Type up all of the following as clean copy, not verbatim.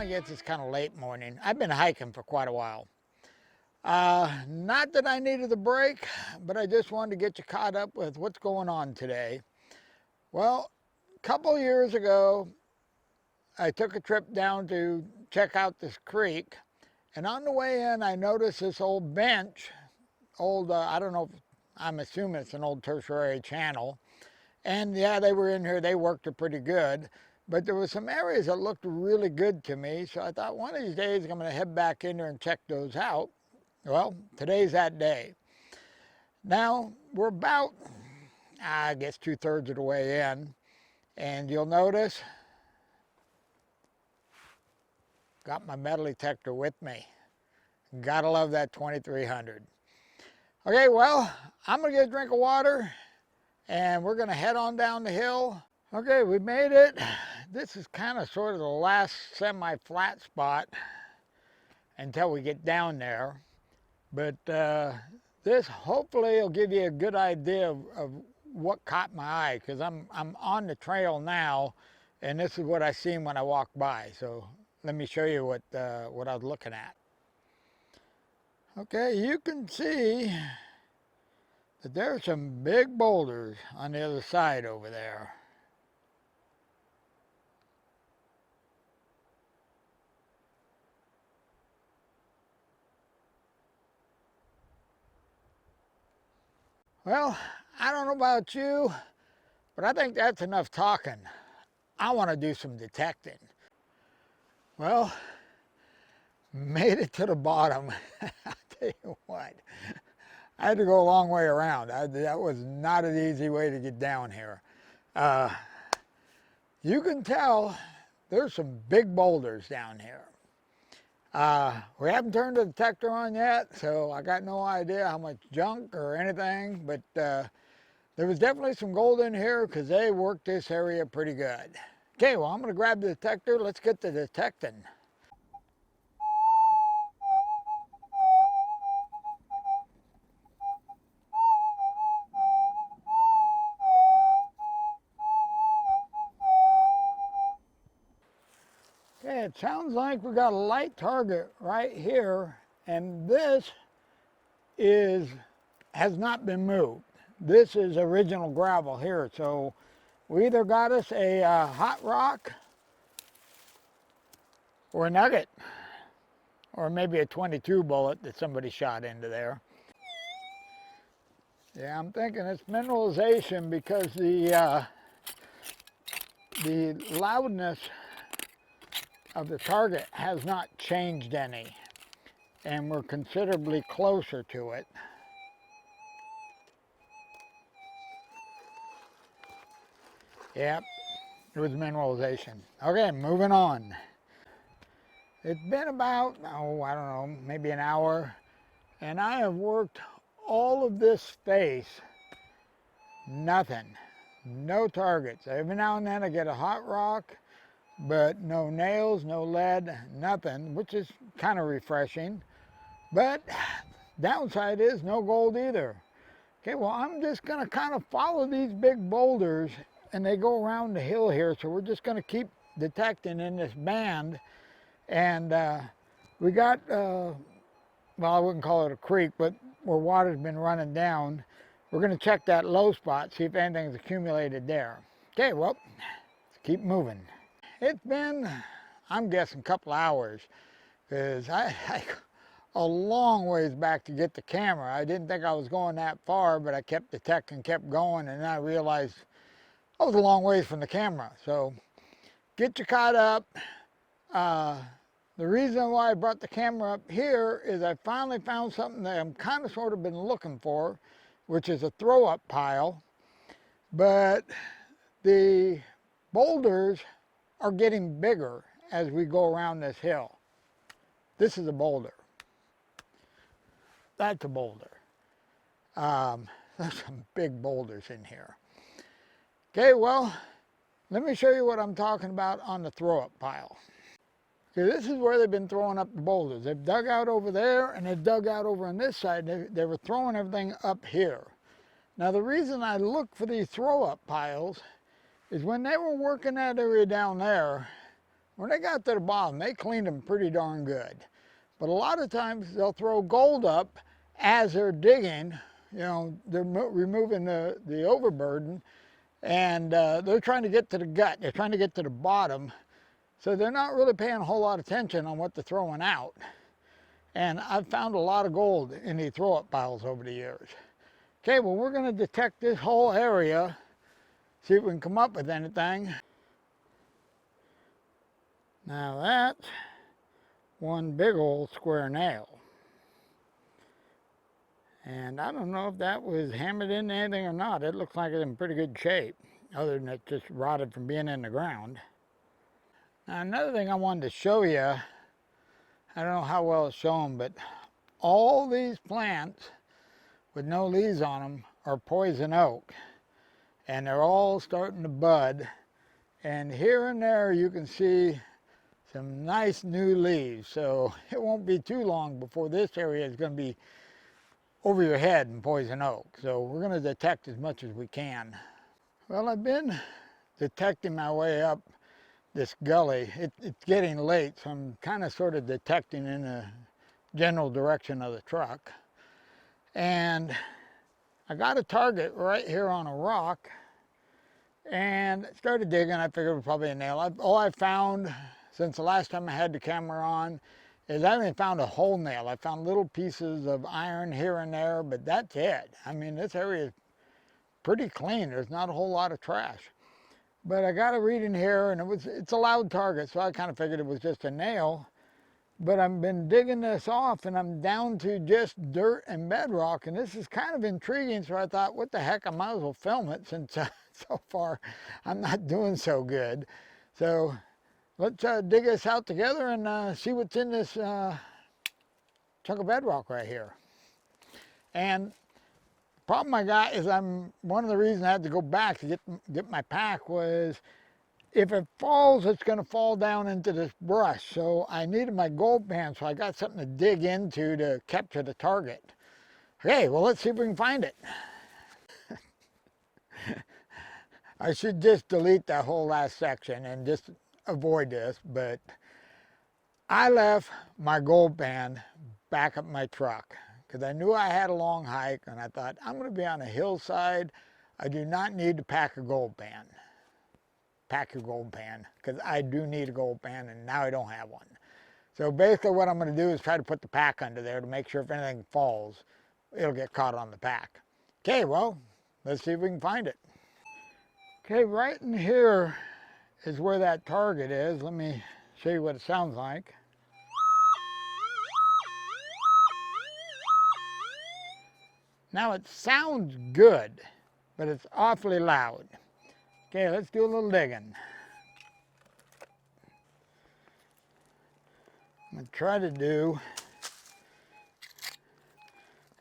I guess it's kind of late morning. I've been hiking for quite a while. Not that I needed the break, but I just wanted to get you caught up with what's going on today. Well, a couple years ago, I took a trip down to check out this creek, and on the way in, I noticed this old bench, I don't know, I'm assuming it's an old tertiary channel. And yeah, they were in here, they worked it pretty good. But there were some areas that looked really good to me, so I thought one of these days I'm going to head back in there and check those out. Well, today's that day. Now, we're about, I guess, 2/3 of the way in, and you'll notice, got my metal detector with me. Gotta love that 2300. Okay, well, I'm going to get a drink of water, and we're going to head on down the hill. Okay, we made it. This is kind of sort of the last semi-flat spot until we get down there. But this hopefully will give you a good idea of what caught my eye, because I'm on the trail now, and this is what I seen when I walked by. So let me show you what I was looking at. Okay, you can see that there's some big boulders on the other side over there. Well, I don't know about you, but I think that's enough talking. I want to do some detecting. Well, made it to the bottom. I'll tell you what, I had to go a long way around. That was not an easy way to get down here. You can tell there's some big boulders down here. We haven't turned the detector on yet, so I got no idea how much junk or anything, but there was definitely some gold in here because they worked this area pretty good. Okay, well, I'm going to grab the detector. Let's get to detecting. Okay, it sounds like we got a light target right here, and this has not been moved. This is original gravel here, so we either got us a hot rock or a nugget, or maybe a 22 bullet that somebody shot into there. Yeah, I'm thinking it's mineralization because the loudness of the target has not changed any, and we're considerably closer to it. Yep, it was mineralization. Okay, moving on. It's been about, oh, I don't know, maybe an hour, and I have worked all of this space, nothing, no targets. Every now and then I get a hot rock, but no nails, no lead, nothing, which is kind of refreshing. But downside is no gold either. Okay, well, I'm just going to kind of follow these big boulders, and they go around the hill here, so we're just going to keep detecting in this band. And we got, well, I wouldn't call it a creek, but where water's been running down. We're going to check that low spot, see if anything's accumulated there. Okay, well, let's keep moving. It's been, I'm guessing, a couple hours, because I a long ways back to get the camera. I didn't think I was going that far, but I kept detecting, kept going, and then I realized I was a long ways from the camera. So get you caught up. The reason why I brought the camera up here is I finally found something that I'm kind of sort of been looking for, which is a throw-up pile. But the boulders are getting bigger as we go around this hill. This is a boulder. That's a boulder. There's some big boulders in here. Okay, well, let me show you what I'm talking about on the throw-up pile. Okay, this is where they've been throwing up the boulders. They've dug out over there, and they've dug out over on this side. They were throwing everything up here. Now, the reason I look for these throw-up piles is when they were working that area down there, When they got to the bottom, they cleaned them pretty darn good. But a lot of times they'll throw gold up as they're digging. You know, they're removing the overburden, and they're trying to get to the gut. They're trying to get to the bottom. So they're not really paying a whole lot of attention on what they're throwing out. And I've found a lot of gold in these throw-up piles over the years. Okay, well, we're going to detect this whole area, see if we can come up with anything. Now that's one big old square nail. And I don't know if that was hammered into anything or not. It looks like it's in pretty good shape, other than it just rotted from being in the ground. Now another thing I wanted to show you, I don't know how well it's shown, but all these plants with no leaves on them are poison oak. And they're all starting to bud. And here and there you can see some nice new leaves. So it won't be too long before this area is going to be over your head in poison oak. So we're going to detect as much as we can. Well, I've been detecting my way up this gully. It's getting late, so I'm kind of sort of detecting in the general direction of the truck. And I got a target right here on a rock and started digging. I figured it was probably a nail. All I found since the last time I had the camera on is I haven't found a whole nail. I found little pieces of iron here and there, but that's it. I mean, this area is pretty clean. There's not a whole lot of trash. But I got a reading here, and it's a loud target, so I kind of figured it was just a nail. But I've been digging this off, and I'm down to just dirt and bedrock, and this is kind of intriguing, so I thought, what the heck, I might as well film it, since so far I'm not doing so good. So let's dig this out together and see what's in this chunk of bedrock right here. And problem I got is one of the reasons I had to go back to get my pack was if it falls, it's going to fall down into this brush. So I needed my gold pan, so I got something to dig into to capture the target. Okay, well, let's see if we can find it. I should just delete that whole last section and just avoid this, but I left my gold pan back up my truck because I knew I had a long hike, and I thought, I'm going to be on a hillside. I do not need to pack a gold pan. Pack your gold pan, because I do need a gold pan, and now I don't have one. So basically what I'm going to do is try to put the pack under there to make sure if anything falls, it'll get caught on the pack. Okay, well, let's see if we can find it. Okay, right in here is where that target is. Let me show you what it sounds like. Now it sounds good, but it's awfully loud. Okay, let's do a little digging. I'm going to try to do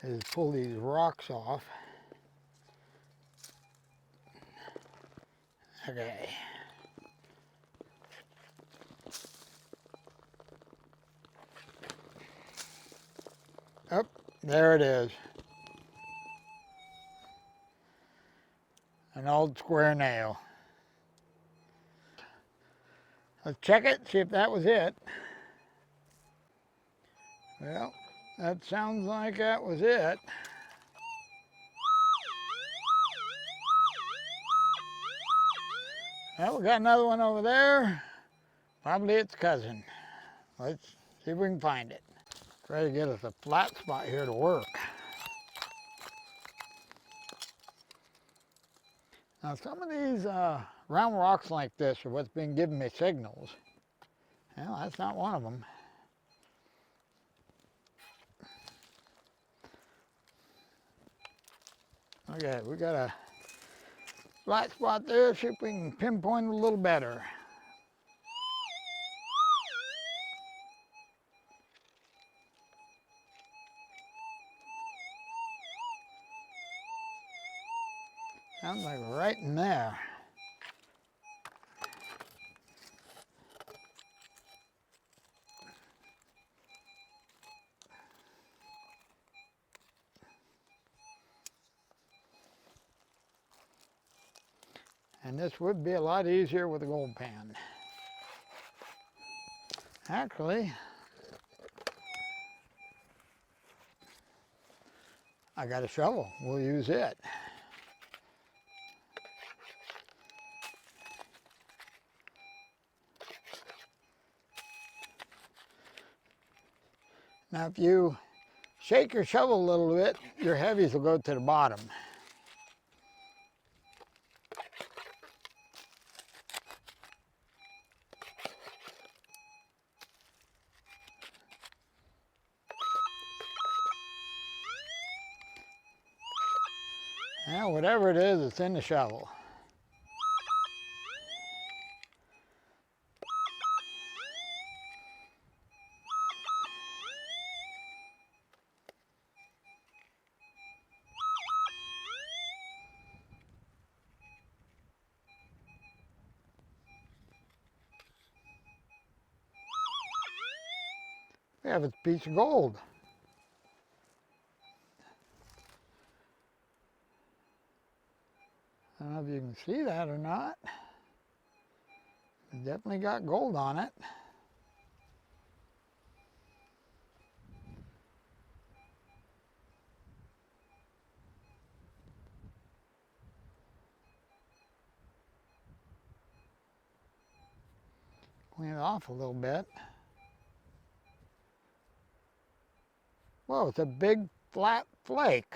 is pull these rocks off. Okay. Oh, there it is. An old square nail. Let's check it, see if that was it. Well, that sounds like that was it. Well, we got another one over there. Probably its cousin. Let's see if we can find it. Try to get us a flat spot here to work. Now some of these round rocks like this are what's been giving me signals. Well, that's not one of them. Okay, we got a flat spot there. See if we can pinpoint it a little better. Sounds like right in there. And this would be a lot easier with a gold pan. Actually, I got a shovel. We'll use it. Now, if you shake your shovel a little bit, your heavies will go to the bottom. Now, whatever it is, it's in the shovel. We have a piece of gold. I don't know if you can see that or not. It definitely got gold on it. Clean it off a little bit. Whoa, it's a big flat flake.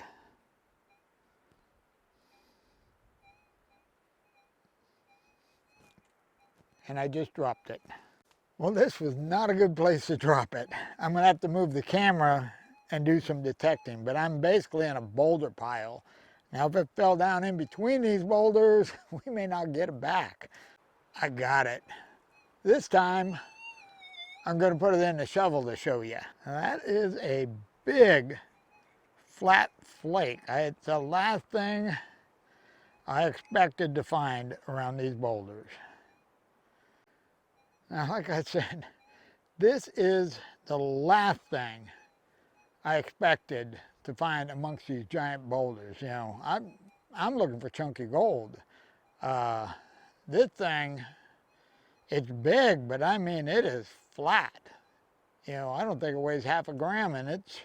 And I just dropped it. Well, this was not a good place to drop it. I'm gonna have to move the camera and do some detecting, but I'm basically in a boulder pile. Now, if it fell down in between these boulders, we may not get it back. I got it. This time, I'm gonna put it in the shovel to show you. Now, that is a big flat flake. It's the last thing I expected to find around these boulders. Now, like I said, this is the last thing I expected to find amongst these giant boulders. You know, I'm looking for chunky gold. This thing, it's big, but I mean, it is flat. You know, I don't think it weighs half a gram, and it's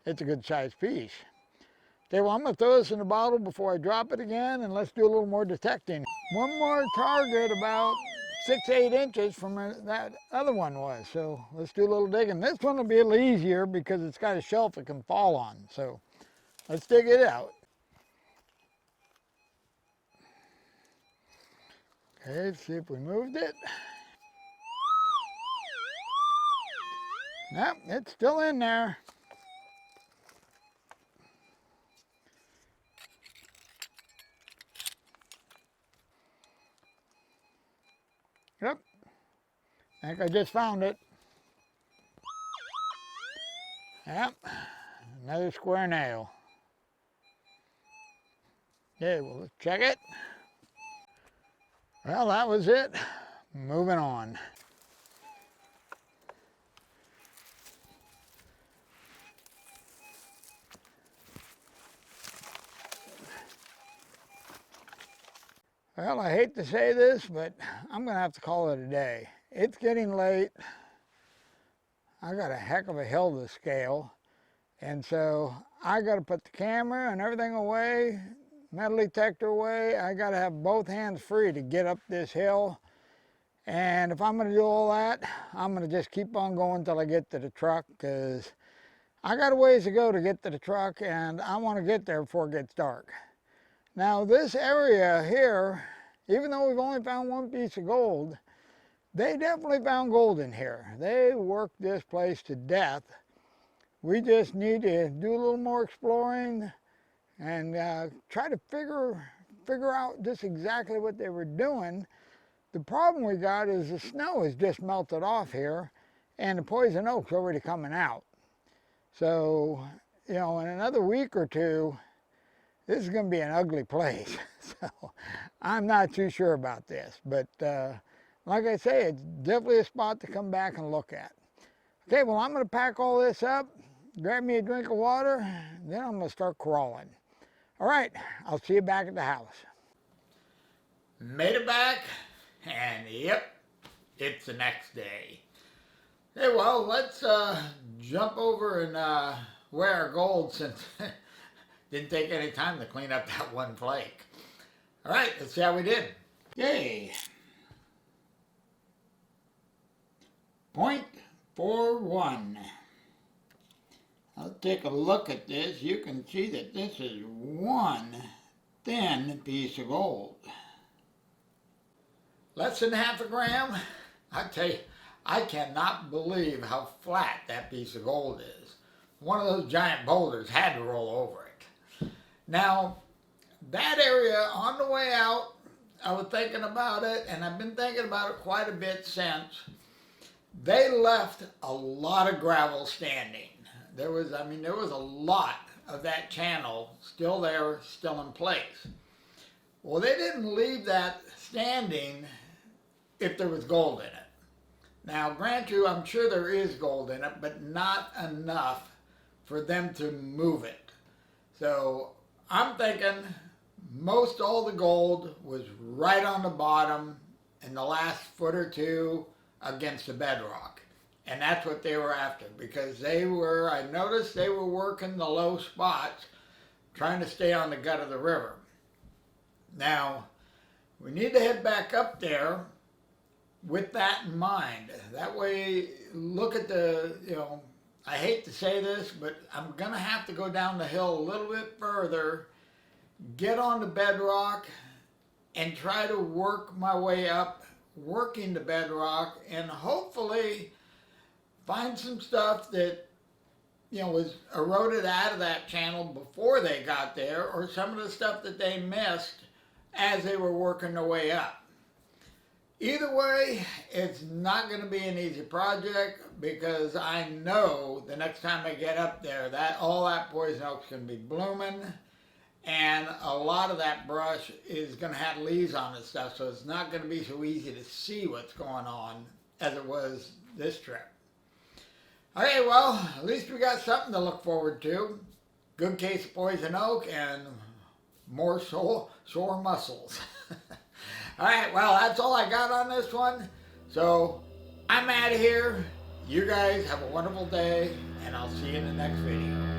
a good sized piece. Okay, well, I'm gonna throw this in the bottle before I drop it again, and let's do a little more detecting. One more target about 6-8 inches from where that other one was. So let's do a little digging. This one will be a little easier because it's got a shelf it can fall on. So let's dig it out. Okay, let's see if we moved it. Nope, it's still in there. Yep, I think I just found it. Yep, another square nail. Okay, well, let's check it. Well, that was it. Moving on. Well, I hate to say this, but I'm going to have to call it a day. It's getting late. I got a heck of a hill to scale. And so I got to put the camera and everything away, metal detector away. I got to have both hands free to get up this hill. And if I'm going to do all that, I'm going to just keep on going until I get to the truck, because I got a ways to go to get to the truck, and I want to get there before it gets dark. Now, this area here, even though we've only found one piece of gold, they definitely found gold in here. They worked this place to death. We just need to do a little more exploring and try to figure out just exactly what they were doing. The problem we got is the snow has just melted off here, and the poison oak's already coming out. So, you know, in another week or two, this is going to be an ugly place. So I'm not too sure about this, but like I say, it's definitely a spot to come back and look at. Okay, well, I'm going to pack all this up, grab me a drink of water, then I'm going to start crawling. All right, I'll see you back at the house. Made it back, and yep, it's the next day. Hey, well, let's jump over and weigh our gold since it didn't take any time to clean up that one flake. All right, let's see how we did. Okay. 0.41. I'll take a look at this. You can see that this is one thin piece of gold. Less than half a gram. I tell you, I cannot believe how flat that piece of gold is. One of those giant boulders had to roll over it. Now, that area on the way out, I was thinking about it, and I've been thinking about it quite a bit since. They left a lot of gravel standing. There was a lot of that channel still there, still in place. Well, they didn't leave that standing if there was gold in it. Now, grant you, I'm sure there is gold in it, but not enough for them to move it. So I'm thinking most all the gold was right on the bottom in the last foot or two against the bedrock. And that's what they were after, because I noticed they were working the low spots, trying to stay on the gut of the river. Now, we need to head back up there with that in mind. That way, look at I hate to say this, but I'm gonna have to go down the hill a little bit further, get on the bedrock, and try to work my way up, working the bedrock, and hopefully find some stuff that was eroded out of that channel before they got there, or some of the stuff that they missed as they were working their way up. Either way, it's not going to be an easy project, because I know the next time I get up there that all that poison oak's going to be blooming, and a lot of that brush is going to have leaves on it stuff, so it's not going to be so easy to see what's going on as it was this trip. Okay, well, at least we got something to look forward to. Good case of poison oak and more sore muscles. All right, well, that's all I got on this one. So I'm out of here. You guys have a wonderful day, and I'll see you in the next video.